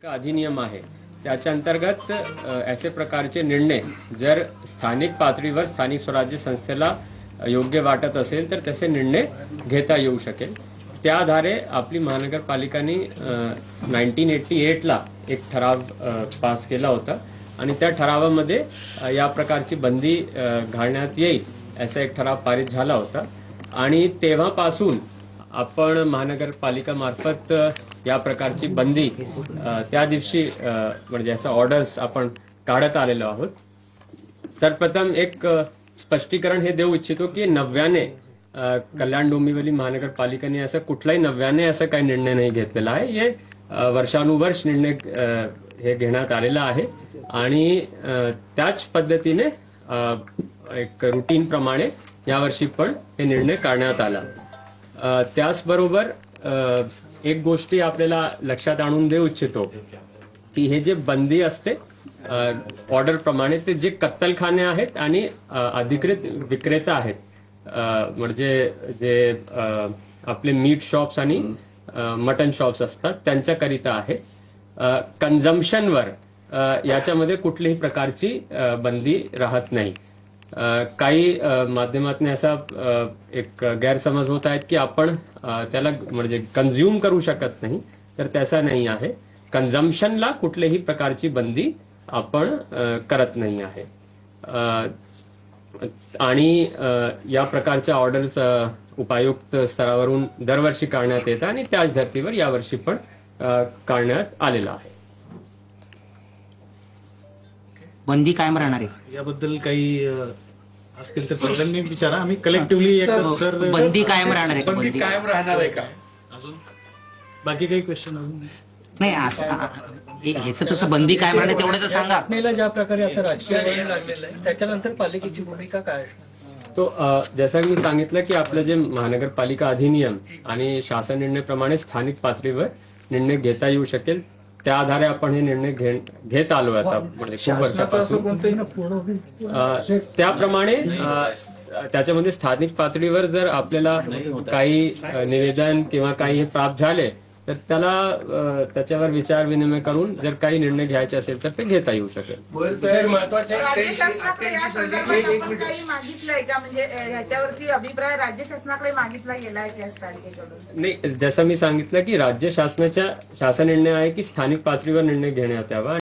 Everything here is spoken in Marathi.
का अधिनियम आहे त्याच्या अंतर्गत असे प्रकारचे निर्णय जर स्थानिक पातळीवर स्थानिक स्वराज्य संस्थेला योग्य वाटत असेल तर तसे निर्णय घेता येऊ शकेल. त्या आधारे आपली महानगरपालिकांनी 1988 ला एक ठराव पास केला होता आणि त्या ठरावामध्ये या प्रकारची बंदी घालण्यात येईल असा एक ठराव पारित झाला होता आणि तेव्हापासून आपण महानगरपालिका मार्फत या प्रकारची बंदी त्या दिवशी म्हणजे असं ऑर्डर्स आपण काढत आलेलो आहोत. सर्वप्रथम एक स्पष्टीकरण हे देऊ इच्छितो की नव्याने कल्याण डोंबिवली महानगरपालिकेने असं कुठलाही नव्याने असा काही निर्णय नाही घेतलेला आहे. हे वर्षानुवर्ष निर्णय हे घेण्यात आलेला आहे आणि त्याच पद्धतीने एक रुटीन प्रमाणे यावर्षी पण हे निर्णय काढण्यात आला. त्याचबरोबर एक गोष्टी आपल्याला लक्षात आणून देऊ इच्छितो की हे जे बंदी असते ऑर्डर प्रमाणे ते जे कत्तलखाने आहेत आणि अधिकृत विक्रेता आहेत म्हणजे जे आपले मीट शॉप्स आणि मटन शॉप्स असतात त्यांच्याकरिता आहे. कन्झम्पशनवर याच्यामध्ये कुठलीही प्रकारची बंदी राहत नाही. काही माध्यमातून असा एक गैरसमज होत आहेत की आपण त्याला म्हणजे कन्झ्युम करू शकत नाही, तर तसा नाही आहे. कन्झम्पशनला कुठल्याही प्रकारची बंदी आपण करत नाही आहे आणि या प्रकारच्या ऑर्डर्स उपायुक्त स्तरावरून दरवर्षी काढण्यात येतात आणि त्याच धर्तीवर यावर्षी पण काढण्यात आलेला आहे. बंदी कायम राहणार आहे याबद्दल काही असतील तर सगळ्यांनी विचारा. आम्ही कलेक्टिव्हली सर बंदी कायम राहणार आहे. बंदी कायम राहणार आहे का अजून बाकी काही क्वेश्चन अजून नाही ह्याचं तसं बंदी कायम राहणार तेवढं तर सांगा. घटनेला ज्या प्रकारे आता राजकीय वळण लागलेलं आहे त्याच्यानंतर पालिकेची भूमिका काय असणार? तो जसं मी सांगितलं की आपलं जे महानगरपालिका अधिनियम आणि शासन निर्णयाप्रमाणे स्थानिक पातळीवर निर्णय घेता येऊ शकेल त्या आधारे आपण हे निर्णय घेत आलो आता म्हणजे खूप वर्षापासून. त्याप्रमाणे त्याच्यामध्ये स्थानिक पातळीवर जर आपल्याला काही निवेदन किंवा काही प्राप्त झाले तर त्याला त्याच्यावर विचार विनिमय करून जर काही निर्णय घ्यायचे असेल तर ते घेता येऊ शकेल. राज्य शासनाकडे या संदर्भात आपण काही मागितलंय का, म्हणजे ह्याच्यावरती अभिप्राय राज्य शासनाकडे मागितला गेला आहे त्या पालिकेकडून? नाही, जसं मी सांगितलं की राज्य शासनाचा शासन निर्णय आहे की स्थानिक पातळीवर निर्णय घेण्यात यावा.